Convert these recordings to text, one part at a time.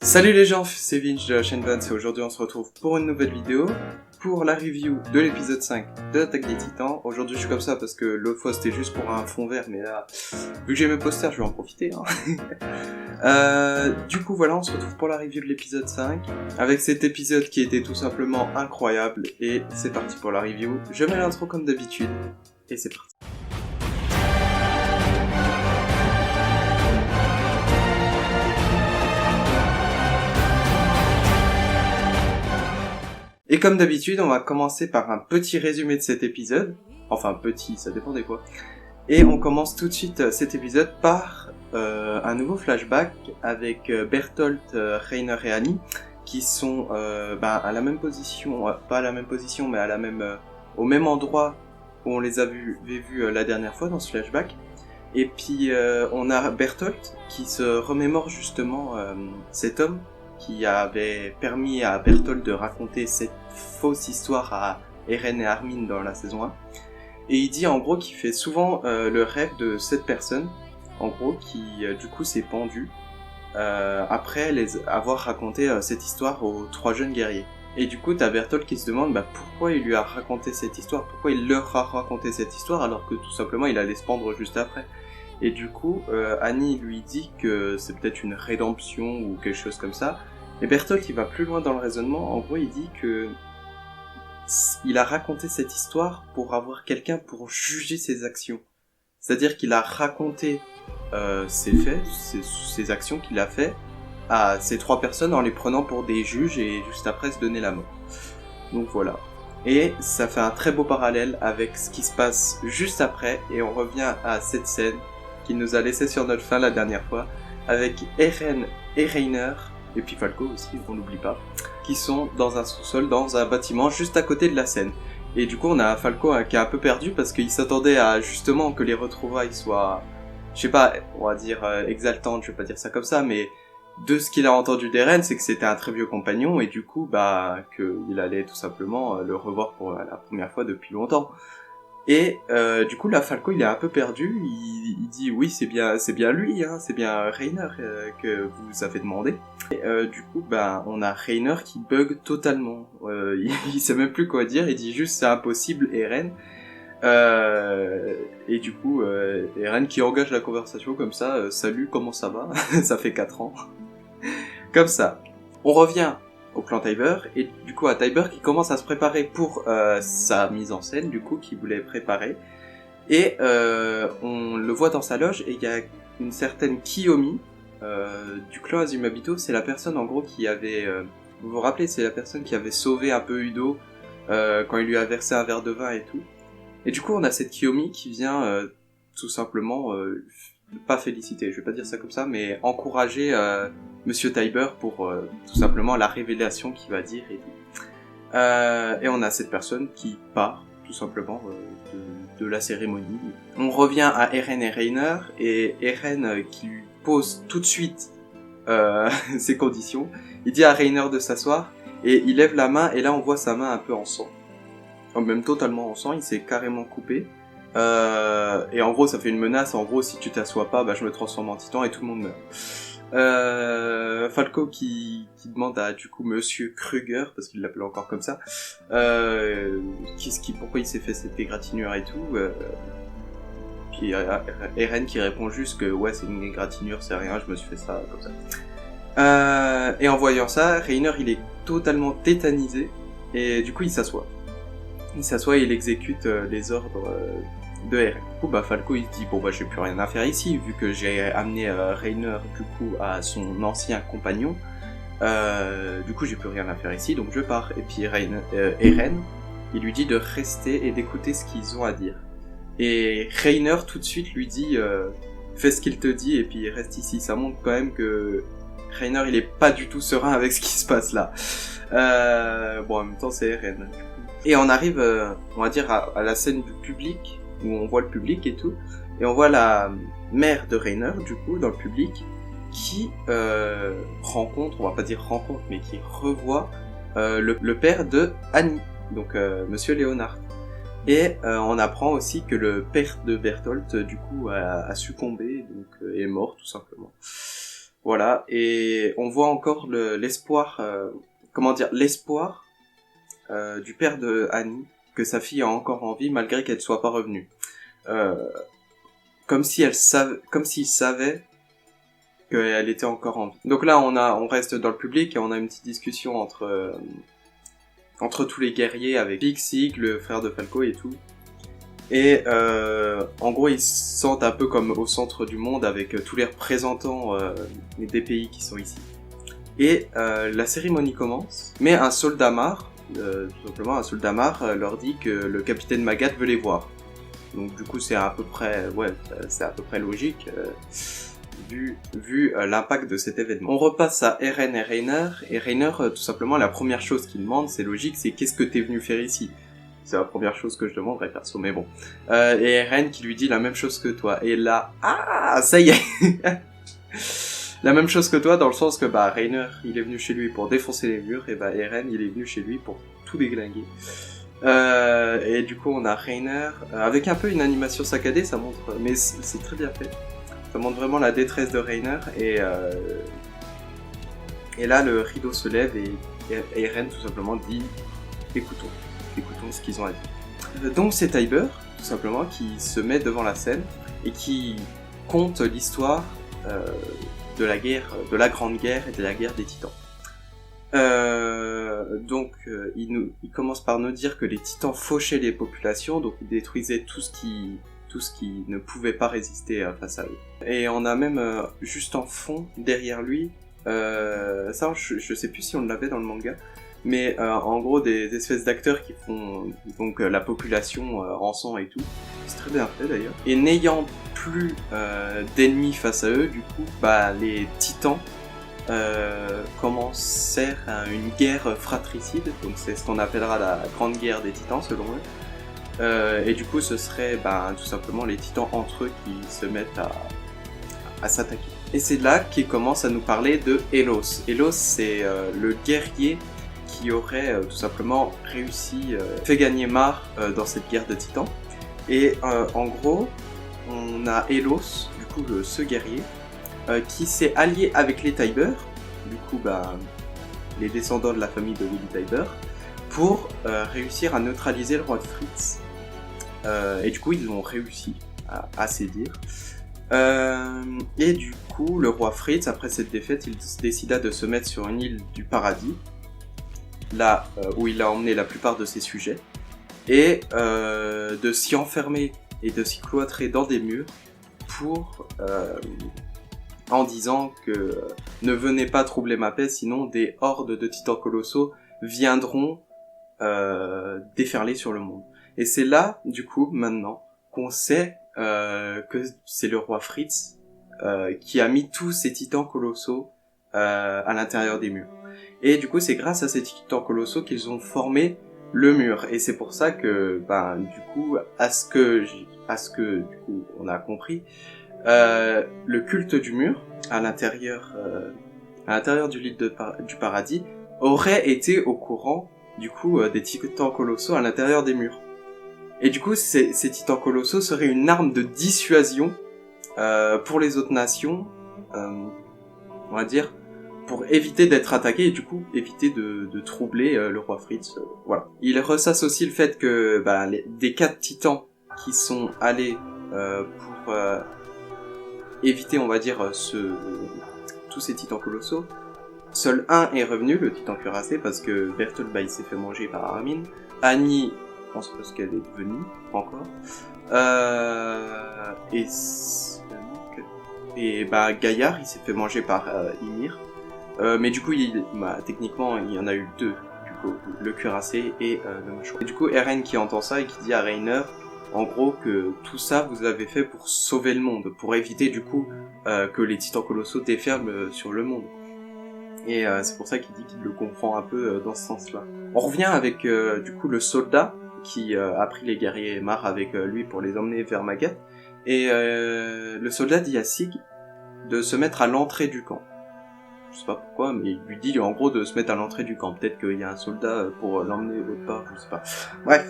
Salut les gens, c'est Vinch de la chaîne Vans et aujourd'hui on se retrouve pour une nouvelle vidéo, pour la review de l'épisode 5 de l'Attaque des Titans. Aujourd'hui je suis comme ça parce que l'autre fois c'était juste pour un fond vert, mais là, vu que j'ai mes posters, je vais en profiter. Du coup voilà, on se retrouve pour la review de l'épisode 5, avec cet épisode qui était tout simplement incroyable, et c'est parti pour la review. Je mets l'intro comme d'habitude, et c'est parti. Et comme d'habitude, on va commencer par un petit résumé de cet épisode. Enfin, petit, ça dépend des fois. Et on commence tout de suite cet épisode par un nouveau flashback avec Bertolt, Reiner et Annie, qui sont à la même position, pas à la même position, mais à la même, au même endroit où on les a vus la dernière fois dans ce flashback. Et puis on a Bertolt qui se remémore justement cet homme qui avait permis à Bertolt de raconter cette fausse histoire à Eren et Armin dans la saison 1. Et il dit en gros qu'il fait souvent le rêve de cette personne, en gros, qui du coup s'est pendu après avoir raconté cette histoire aux 3 jeunes guerriers. Et du coup t'as Bertolt qui se demande pourquoi il lui a raconté cette histoire, pourquoi il leur a raconté cette histoire alors que tout simplement il allait se pendre juste après. Et du coup Annie lui dit que c'est peut-être une rédemption ou quelque chose comme ça. Et Bertolt il va plus loin dans le raisonnement, en gros il dit que il a raconté cette histoire pour avoir quelqu'un pour juger ses actions. C'est-à-dire qu'il a raconté ses faits, ses actions qu'il a fait à ces 3 personnes en les prenant pour des juges et juste après se donner la mort. Donc voilà. Et ça fait un très beau parallèle avec ce qui se passe juste après, et on revient à cette scène qui nous a laissé sur notre fin la dernière fois, avec Eren et Reiner, et puis Falco aussi, on n'oublie pas, qui sont dans un sous-sol, dans un bâtiment juste à côté de la scène. Et du coup on a Falco qui est un peu perdu parce qu'il s'attendait à justement que les retrouvailles soient, je sais pas, on va dire exaltantes, je vais pas dire ça comme ça, mais de ce qu'il a entendu d'Eren, c'est que c'était un très vieux compagnon et du coup qu'il allait tout simplement le revoir pour la première fois depuis longtemps. Et du coup là Falco il est un peu perdu, il dit oui c'est bien lui, hein, c'est bien Reiner que vous avez demandé. Et du coup on a Reiner qui bug totalement, il sait même plus quoi dire, il dit juste c'est impossible Eren. Et du coup Eren qui engage la conversation comme ça, salut comment ça va, ça fait 4 ans. Comme ça. On revient au clan Tybur, et du coup à Tybur qui commence à se préparer pour sa mise en scène, du coup, qu'il voulait préparer. Et on le voit dans sa loge, et il y a une certaine Kiyomi du clan Azumabito, c'est la personne en gros qui avait... vous vous rappelez, c'est la personne qui avait sauvé un peu Udo quand il lui a versé un verre de vin et tout. Et du coup on a cette Kiyomi qui vient tout simplement... pas féliciter, je vais pas dire ça comme ça, mais encourager Monsieur Tybur pour tout simplement la révélation qu'il va dire et tout. Et on a cette personne qui part tout simplement de la cérémonie. On revient à Eren et Reiner, et Eren qui lui pose tout de suite ses conditions. Il dit à Reiner de s'asseoir, et il lève la main, et là on voit sa main un peu en sang. Même totalement en sang, il s'est carrément coupé. Et en gros ça fait une menace, en gros si tu t'assois pas je me transforme en titan et tout le monde meurt. Falco qui demande à du coup Monsieur Kruger, parce qu'il l'appelait encore comme ça, pourquoi il s'est fait cette égratignure et tout, puis Eren qui répond juste que ouais c'est une égratignure, c'est rien, je me suis fait ça comme ça. Et en voyant ça, Reiner il est totalement tétanisé, et du coup il s'assoit et il exécute les ordres de Eren. Du coup Falco il se dit j'ai plus rien à faire ici vu que j'ai amené Reiner du coup à son ancien compagnon, du coup j'ai plus rien à faire ici donc je pars. Et puis Eren il lui dit de rester et d'écouter ce qu'ils ont à dire, et Reiner tout de suite lui dit fais ce qu'il te dit et puis reste ici. Ça montre quand même que Reiner il est pas du tout serein avec ce qui se passe là. En même temps c'est Eren. Et on arrive on va dire à la scène du public, où on voit le public et tout, et on voit la mère de Reiner, du coup, dans le public, qui rencontre, on va pas dire rencontre, mais qui revoit le père de Annie, donc Monsieur Leonard. Et on apprend aussi que le père de Bertolt, du coup, a succombé, donc est mort, tout simplement. Voilà, et on voit encore l'espoir, l'espoir du père de Annie, que sa fille a encore en vie malgré qu'elle ne soit pas revenue. Comme s'il savait qu'elle était encore en vie. Donc là, on reste dans le public et on a une petite discussion entre tous les guerriers avec Pixie, le frère de Falco et tout. Et en gros, ils se sentent un peu comme au centre du monde avec tous les représentants des pays qui sont ici. Et la cérémonie commence, mais un soldat marre, tout simplement un soldat marre leur dit que le capitaine Magat veut les voir. Donc du coup, c'est à peu près logique vu l'impact de cet événement. On repasse à Eren et Reiner, tout simplement, la première chose qu'il demande, c'est logique, c'est qu'est-ce que t'es venu faire ici ? C'est la première chose que je demanderais perso, mais bon. Et Eren qui lui dit la même chose que toi. Et là, ça y est. La même chose que toi, dans le sens que Reiner, il est venu chez lui pour défoncer les murs, et Eren, il est venu chez lui pour tout déglinguer. Et du coup, on a Reiner avec un peu une animation saccadée, ça montre, mais c'est très bien fait. Ça montre vraiment la détresse de Reiner, et là, le rideau se lève et Eren tout simplement dit écoutons ce qu'ils ont à dire. Donc c'est Tybur, tout simplement, qui se met devant la scène et qui conte l'histoire de la guerre, de la Grande Guerre et de la guerre des Titans. Il commence par nous dire que les Titans fauchaient les populations, donc ils détruisaient tout ce qui ne pouvait pas résister face à eux. Et on a même juste en fond derrière lui, ça je sais plus si on l'avait dans le manga. Mais en gros des espèces d'acteurs qui font donc la population en sang et tout. C'est très bien fait d'ailleurs. Et n'ayant plus d'ennemis face à eux, du coup, les titans commencèrent une guerre fratricide. Donc c'est ce qu'on appellera la grande guerre des titans selon eux. Et du coup ce serait tout simplement les titans entre eux qui se mettent à s'attaquer. Et c'est là qu'ils commencent à nous parler de Elos. Elos c'est le guerrier qui aurait tout simplement fait gagner Mar dans cette guerre de titans. Et en gros, on a Elos, du coup ce guerrier, qui s'est allié avec les Tybur, du coup les descendants de la famille de Willy Tybur, pour réussir à neutraliser le roi de Fritz. Et du coup ils ont réussi à séduire. Et du coup le roi Fritz, après cette défaite, il décida de se mettre sur une île du paradis, là où il a emmené la plupart de ses sujets, et de s'y enfermer et de s'y cloîtrer dans des murs en disant que ne venez pas troubler ma paix, sinon des hordes de titans colossaux viendront déferler sur le monde. Et c'est là, du coup, maintenant, qu'on sait que c'est le roi Fritz qui a mis tous ces titans colossaux à l'intérieur des murs. Et du coup, c'est grâce à ces titans colossaux qu'ils ont formé le mur. Et c'est pour ça que, du coup, à ce que du coup, on a compris, le culte du mur à l'intérieur du lit du paradis aurait été au courant, du coup, des titans colossaux à l'intérieur des murs. Et du coup, ces titans colossaux seraient une arme de dissuasion pour les autres nations, on va dire, pour éviter d'être attaqué et du coup éviter de troubler le roi Fritz. Voilà. Il ressasse aussi le fait que des 4 titans qui sont allés pour éviter, on va dire, tous ces titans colossaux, seul un est revenu, le titan cuirassé, parce que Bertolt il s'est fait manger par Armin. Annie, je pense pas ce qu'elle est devenue, pas encore. Et Gaillard, il s'est fait manger par Ymir. Mais du coup, techniquement, il y en a eu 2, du coup, le cuirassé et le mâchoire. Et du coup, Eren qui entend ça et qui dit à Reiner, en gros, que tout ça, vous avez fait pour sauver le monde, pour éviter, du coup, que les titans colossaux déferlent sur le monde. Et c'est pour ça qu'il dit qu'il le comprend un peu dans ce sens-là. On revient avec, du coup, le soldat qui a pris les guerriers Mar avec lui pour les emmener vers Magat. Et le soldat dit à Sig de se mettre à l'entrée du camp. Je sais pas pourquoi, mais il lui dit en gros de se mettre à l'entrée du camp. Peut-être qu'il y a un soldat pour l'emmener l'autre part, je sais pas. Bref.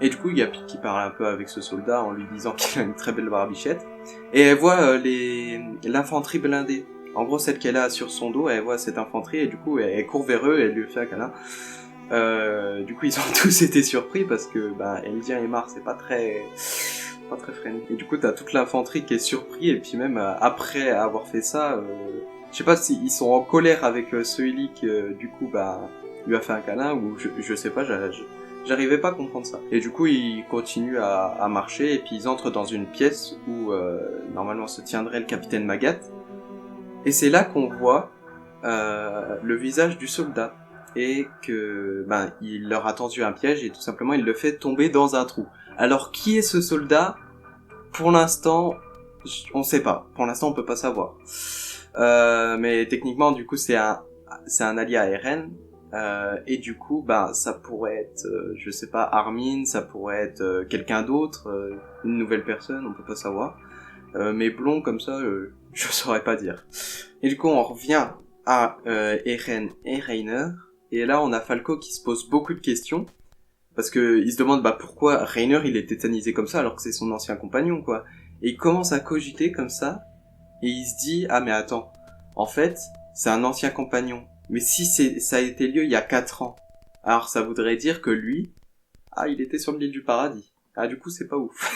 Et du coup, il y a Pete qui parle un peu avec ce soldat en lui disant qu'il a une très belle barbichette. Et elle voit l'infanterie blindée En gros, celle qu'elle a sur son dos, elle voit cette infanterie et du coup, elle court vers eux et elle lui fait un câlin. Du coup, ils ont tous été surpris parce que Eldien et Mar, c'est pas très friendly. Et du coup, t'as toute l'infanterie qui est surpris et puis même après avoir fait ça, je sais pas s'ils sont en colère avec Soili qui du coup lui a fait un câlin ou je sais pas, j'arrivais pas à comprendre ça. Et du coup, ils continuent à marcher et puis ils entrent dans une pièce où normalement se tiendrait le capitaine Magat. Et c'est là qu'on voit le visage du soldat et que il leur a tendu un piège et tout simplement il le fait tomber dans un trou. Alors qui est ce soldat ? Pour l'instant, on sait pas. Pour l'instant, on peut pas savoir. Mais techniquement, du coup, c'est un allié à Eren. Et du coup, ça pourrait être, je sais pas, Armin, ça pourrait être quelqu'un d'autre, une nouvelle personne, on peut pas savoir. Mais blond comme ça, je saurais pas dire. Et du coup, on revient à Eren et Reiner. Et là, on a Falco qui se pose beaucoup de questions. Parce que il se demande pourquoi Reiner il est tétanisé comme ça alors que c'est son ancien compagnon, quoi. Et il commence à cogiter comme ça. Et il se dit, ah mais attends, en fait, c'est un ancien compagnon. Mais si ça a été lieu il y a 4 ans, alors ça voudrait dire que lui, il était sur l'île du paradis. Ah du coup c'est pas ouf.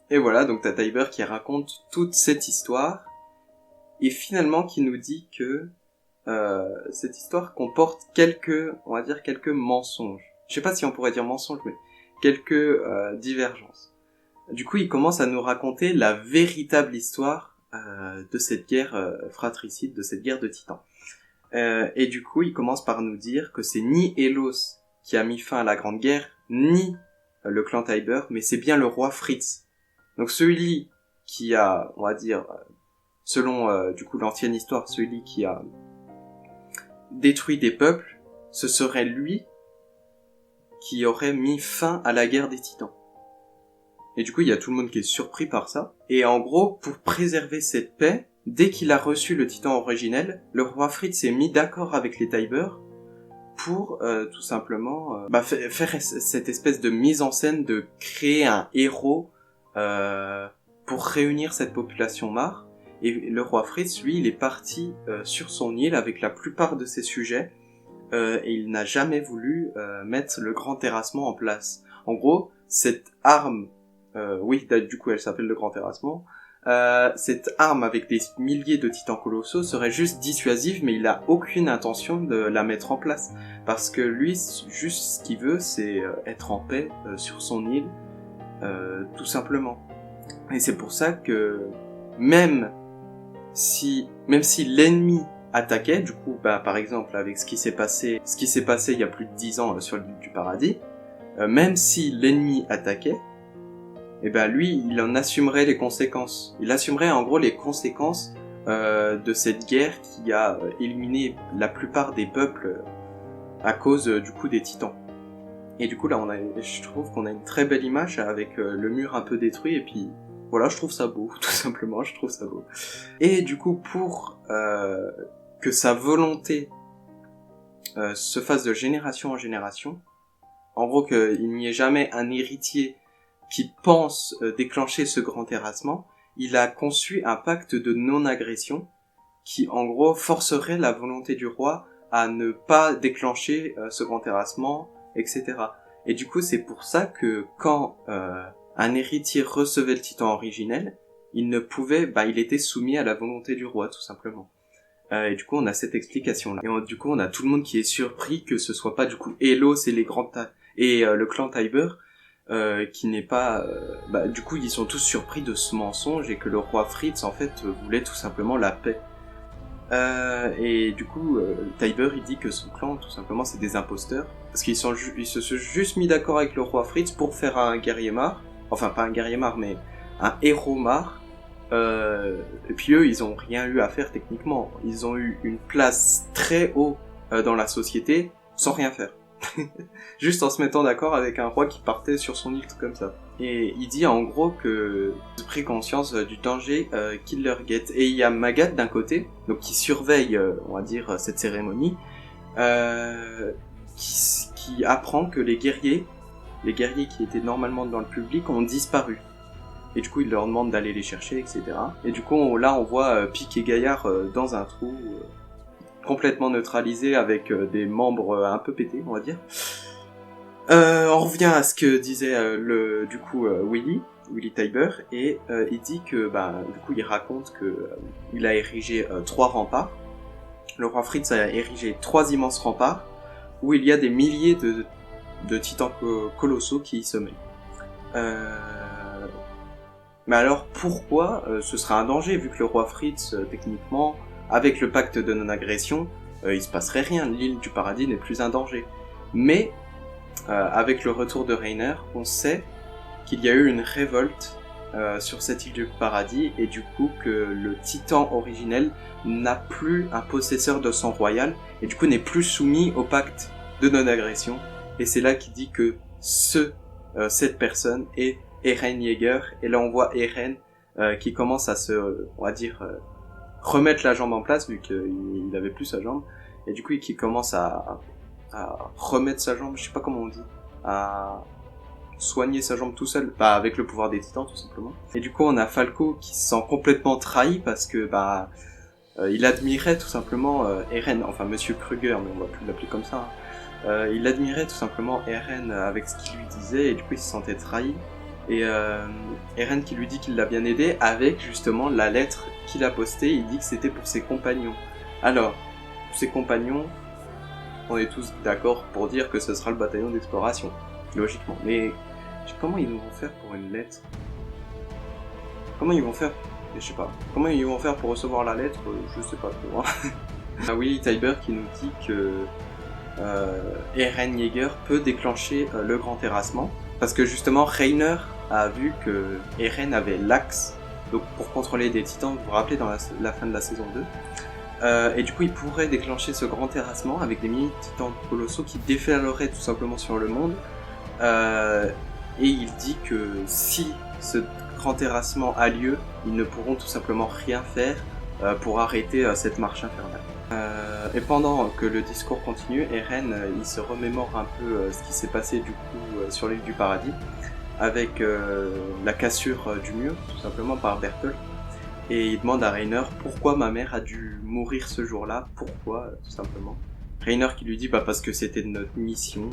Et voilà, donc t'as Tybur qui raconte toute cette histoire, et finalement qui nous dit que cette histoire comporte quelques mensonges. Je sais pas si on pourrait dire mensonges, mais quelques divergences. Du coup, il commence à nous raconter la véritable histoire de cette guerre fratricide, de cette guerre de titans. Et du coup, il commence par nous dire que c'est ni Elos qui a mis fin à la Grande Guerre, ni le clan Tybur, mais c'est bien le roi Fritz. Donc celui qui a, on va dire, selon du coup l'ancienne histoire, celui qui a détruit des peuples, ce serait lui qui aurait mis fin à la guerre des titans. Et du coup, il y a tout le monde qui est surpris par ça. Et en gros, pour préserver cette paix, dès qu'il a reçu le titan originel, le roi Fritz s'est mis d'accord avec les Tybur pour tout simplement faire cette espèce de mise en scène de créer un héros pour réunir cette population Mar. Et le roi Fritz, lui, il est parti sur son île avec la plupart de ses sujets et il n'a jamais voulu mettre le grand terrassement en place. En gros, cette arme, du coup elle s'appelle le grand terrassement, cette arme avec des milliers de titans colossaux serait juste dissuasive, mais il a aucune intention de la mettre en place. Parce que lui, juste ce qu'il veut, c'est être en paix sur son île, tout simplement. Et c'est pour ça que même si l'ennemi attaquait, du coup, par exemple, avec ce qui s'est passé il y a plus de 10 ans sur l'île du paradis, même si l'ennemi attaquait, lui, il en assumerait les conséquences. Il assumerait en gros les conséquences de cette guerre qui a éliminé la plupart des peuples à cause du coup des titans. Et du coup là, je trouve qu'on a une très belle image avec le mur un peu détruit et puis voilà, je trouve ça beau, tout simplement, je trouve ça beau. Et du coup, pour que sa volonté se fasse de génération en génération, en gros qu'il n'y ait jamais un héritier qui pense déclencher ce grand terrassement, il a conçu un pacte de non-agression qui, en gros, forcerait la volonté du roi à ne pas déclencher ce grand terrassement, etc. Et du coup, c'est pour ça que quand un héritier recevait le titan originel, il était soumis à la volonté du roi, tout simplement. Et du coup, on a cette explication-là. Et du coup, on a tout le monde qui est surpris que ce soit pas, du coup, Elos et le clan Tybur, qui n'est pas... du coup, ils sont tous surpris de ce mensonge et que le roi Fritz, en fait, voulait tout simplement la paix. Et du coup, Tybur, il dit que son clan, tout simplement, c'est des imposteurs. Parce qu'ils se sont juste mis d'accord avec le roi Fritz pour faire un guerrier Mar. Enfin, pas un guerrier Mar, mais un héros Mar. Et puis eux, ils ont rien eu à faire techniquement. Ils ont eu une place très haut dans la société, sans rien faire. Juste en se mettant d'accord avec un roi qui partait sur son île comme ça. Et il dit en gros que ils ont pris conscience du danger qui leur guette. Et il y a Magat d'un côté, donc qui surveille, on va dire, cette cérémonie, qui apprend que les guerriers qui étaient normalement dans le public ont disparu. et du coup il leur demande d'aller les chercher, etc. Et du coup là on voit Pic et Gaillard dans un trou complètement neutralisé avec des membres un peu pétés, on va dire. On revient à ce que disait Willy Tybur, et il dit que du coup il raconte que il a érigé 3 remparts. Le roi Fritz a érigé 3 immenses remparts où il y a des milliers de titans colossaux qui y sommeillent. Mais alors pourquoi ce serait un danger, vu que le roi Fritz, techniquement, avec le pacte de non-agression, il se passerait rien, l'île du paradis n'est plus un danger. Mais avec le retour de Reiner, on sait qu'il y a eu une révolte sur cette île du paradis, et du coup que le titan originel n'a plus un possesseur de sang royal, et du coup n'est plus soumis au pacte de non-agression. Et c'est là qu'il dit que cette personne est Eren Yeager, et là on voit Eren qui commence à se, on va dire, remettre la jambe en place, vu qu'il avait plus sa jambe, et du coup qui commence à remettre sa jambe, je sais pas comment on dit, à soigner sa jambe tout seul, avec le pouvoir des titans tout simplement. Et du coup on a Falco qui se sent complètement trahi parce que il admirait tout simplement Eren, enfin Monsieur Kruger, mais on va plus l'appeler comme ça. Il admirait tout simplement Eren avec ce qu'il lui disait, et du coup il se sentait trahi. Et Eren qui lui dit qu'il l'a bien aidé avec justement la lettre qu'il a postée. Il dit que c'était pour ses compagnons. Alors, ses compagnons, on est tous d'accord pour dire que ce sera le bataillon d'exploration, logiquement. Mais comment ils vont faire pour une lettre? Comment ils vont faire? Je sais pas. Comment ils vont faire pour recevoir la lettre? Je sais pas trop. Willy Tybur qui nous dit que Eren Yeager peut déclencher le grand terrassement, parce que justement Reiner a vu que Eren avait l'axe, donc pour contrôler des titans, vous vous rappelez dans la fin de la saison 2, et du coup il pourrait déclencher ce grand terrassement avec des milliers de titans colossaux qui déferleraient tout simplement sur le monde, et il dit que si ce grand terrassement a lieu, ils ne pourront tout simplement rien faire pour arrêter cette marche infernale. Et pendant que le discours continue, Eren il se remémore un peu ce qui s'est passé du coup sur l'île du paradis, avec la cassure du mur, tout simplement par Bertolt, et il demande à Reiner pourquoi ma mère a dû mourir ce jour-là, pourquoi, tout simplement. Reiner qui lui dit parce que c'était notre mission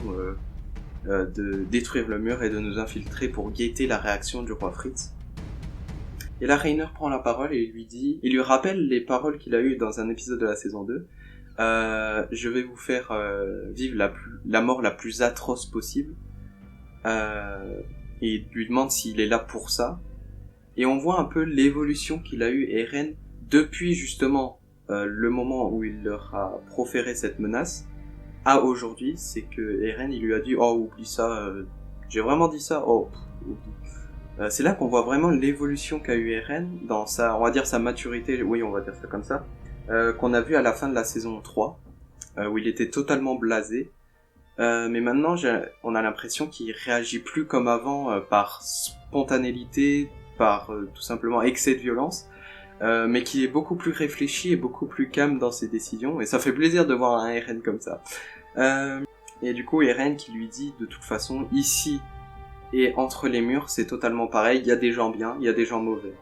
de détruire le mur et de nous infiltrer pour guetter la réaction du roi Fritz. Et là, Reiner prend la parole et il lui rappelle les paroles qu'il a eues dans un épisode de la saison 2. Je vais vous faire vivre la mort la plus atroce possible. Et il lui demande s'il est là pour ça. Et on voit un peu l'évolution qu'il a eu Eren depuis justement le moment où il leur a proféré cette menace à aujourd'hui. C'est que Eren il lui a dit oh oublie ça, j'ai vraiment dit ça, oh oublie. C'est là qu'on voit vraiment l'évolution qu'a eu Eren dans sa, on va dire sa maturité, oui on va dire ça comme ça, qu'on a vu à la fin de la saison 3, où il était totalement blasé. Mais maintenant on a l'impression qu'il réagit plus comme avant par spontanéité, par tout simplement excès de violence, mais qui est beaucoup plus réfléchi et beaucoup plus calme dans ses décisions, et ça fait plaisir de voir un Eren comme ça. Et du coup Eren qui lui dit de toute façon ici et entre les murs c'est totalement pareil, il y a des gens bien, il y a des gens mauvais.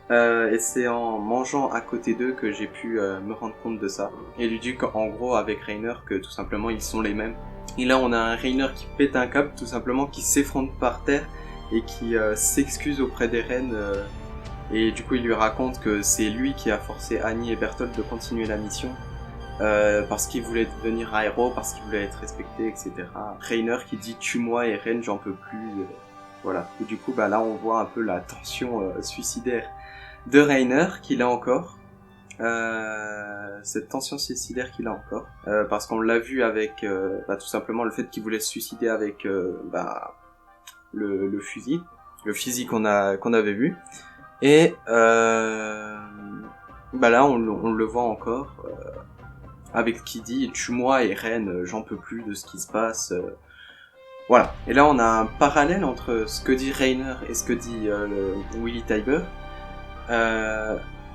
Et c'est en mangeant à côté d'eux que j'ai pu me rendre compte de ça. Et lui dit qu'en gros avec Reiner que tout simplement ils sont les mêmes. Et là on a un Reiner qui pète un câble tout simplement, qui s'effondre par terre et qui s'excuse auprès d'Eren. Et du coup il lui raconte que c'est lui qui a forcé Annie et Bertolt de continuer la mission. Parce qu'il voulait devenir un héros, parce qu'il voulait être respecté, etc. Reiner qui dit tue-moi Eren, j'en peux plus. Voilà. Et du coup là on voit un peu la tension suicidaire de Reiner qu'il a encore. Cette tension suicidaire qu'il a encore. Parce qu'on l'a vu avec tout simplement le fait qu'il voulait se suicider avec le fusil. Le fusil qu'on avait vu. Et là on le voit encore. Avec qui dit tue-moi Eren, j'en peux plus de ce qui se passe. Voilà. Et là on a un parallèle entre ce que dit Reiner et ce que dit Willy Tybur.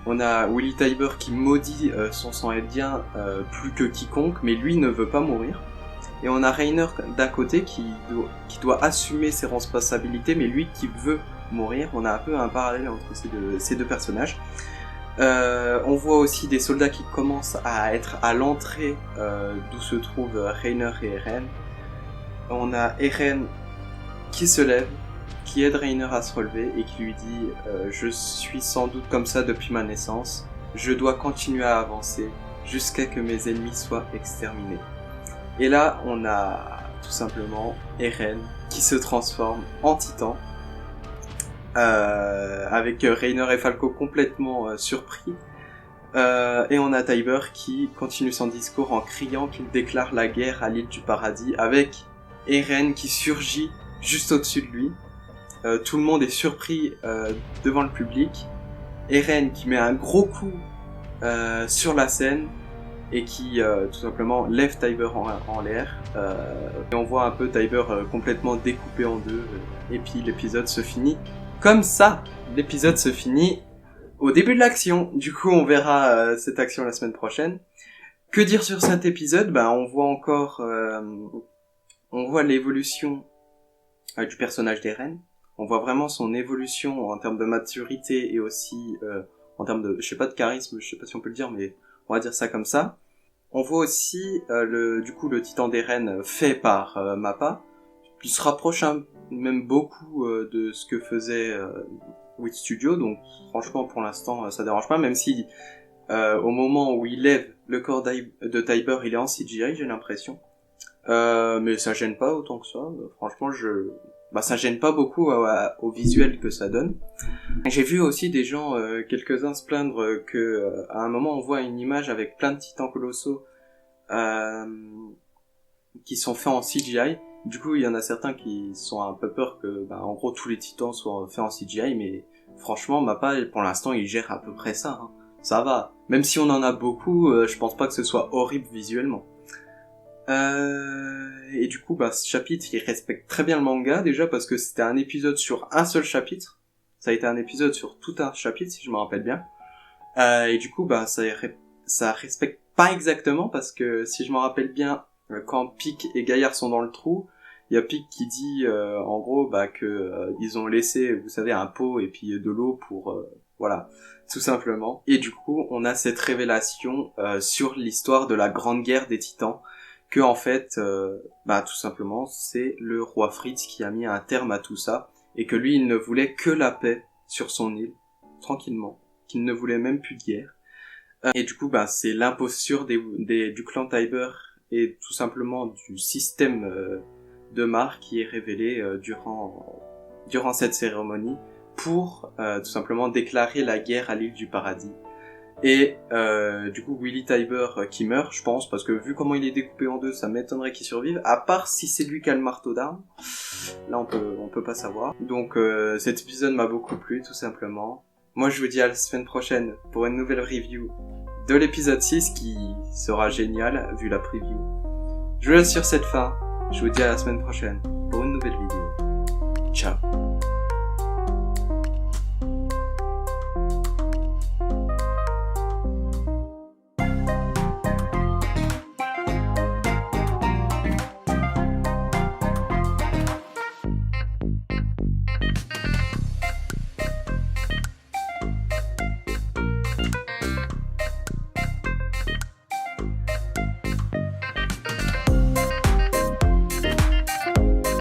On a Willy Tybur qui maudit son sang eldien plus que quiconque, mais lui ne veut pas mourir. Et on a Reiner d'un côté qui doit assumer ses responsabilités, mais lui qui veut mourir. On a un peu un parallèle entre ces deux personnages. On voit aussi des soldats qui commencent à être à l'entrée d'où se trouvent Reiner et Eren. On a Eren qui se lève, qui aide Reiner à se relever et qui lui dit je suis sans doute comme ça depuis ma naissance, je dois continuer à avancer jusqu'à que mes ennemis soient exterminés. Et là on a tout simplement Eren qui se transforme en titan, avec Reiner et Falco complètement surpris, et on a Tybur qui continue son discours en criant qu'il déclare la guerre à l'île du paradis, avec Eren qui surgit juste au-dessus de lui. Tout le monde est surpris devant le public. Eren qui met un gros coup sur la scène et qui tout simplement lève Tybur en l'air. Et on voit un peu Tybur complètement découpé en deux. Et puis l'épisode se finit comme ça. L'épisode se finit au début de l'action. Du coup, on verra cette action la semaine prochaine. Que dire sur cet épisode ? On voit encore... on voit l'évolution du personnage d'Eren. On voit vraiment son évolution en termes de maturité et aussi en termes de, je sais pas, de charisme, je sais pas si on peut le dire, mais on va dire ça comme ça. On voit aussi le titan d'Eren fait par Mappa, qui se rapproche même beaucoup de ce que faisait Wit Studio, donc franchement pour l'instant ça dérange pas, même si au moment où il lève le corps de Tybur il est en CGI, j'ai l'impression. Mais ça gêne pas autant que ça, franchement ça gêne pas beaucoup au visuel que ça donne. J'ai vu aussi des gens, quelques-uns se plaindre que à un moment on voit une image avec plein de titans colossaux qui sont faits en CGI. Du coup il y en a certains qui sont un peu peur que en gros tous les titans soient faits en CGI, mais franchement Mappa pour l'instant il gère à peu près ça, hein. Ça va, même si on en a beaucoup, je pense pas que ce soit horrible visuellement. Et du coup, ce chapitre, il respecte très bien le manga, déjà, parce que c'était un épisode sur un seul chapitre. Ça a été un épisode sur tout un chapitre, si je me rappelle bien. Et du coup, ça respecte pas exactement, parce que, si je me rappelle bien, quand Pieck et Gaillard sont dans le trou, il y a Pieck qui dit, en gros, que ils ont laissé, vous savez, un pot et puis de l'eau pour... voilà, tout simplement. Et du coup, on a cette révélation sur l'histoire de la Grande Guerre des Titans, que en fait, tout simplement, c'est le roi Fritz qui a mis un terme à tout ça, et que lui, il ne voulait que la paix sur son île, tranquillement, qu'il ne voulait même plus de guerre. Et du coup, c'est l'imposture du clan Tybur et tout simplement du système de Mar qui est révélé durant cette cérémonie pour tout simplement déclarer la guerre à l'île du paradis. Et du coup Willy Tybur qui meurt, je pense, parce que vu comment il est découpé en deux, ça m'étonnerait qu'il survive, à part si c'est lui qui a le marteau d'armes. Là on peut pas savoir. Donc cet épisode m'a beaucoup plu, tout simplement. Moi je vous dis à la semaine prochaine pour une nouvelle review de l'épisode 6 qui sera génial vu la preview. Je vous laisse sur cette fin, je vous dis à la semaine prochaine pour une nouvelle vidéo. Ciao.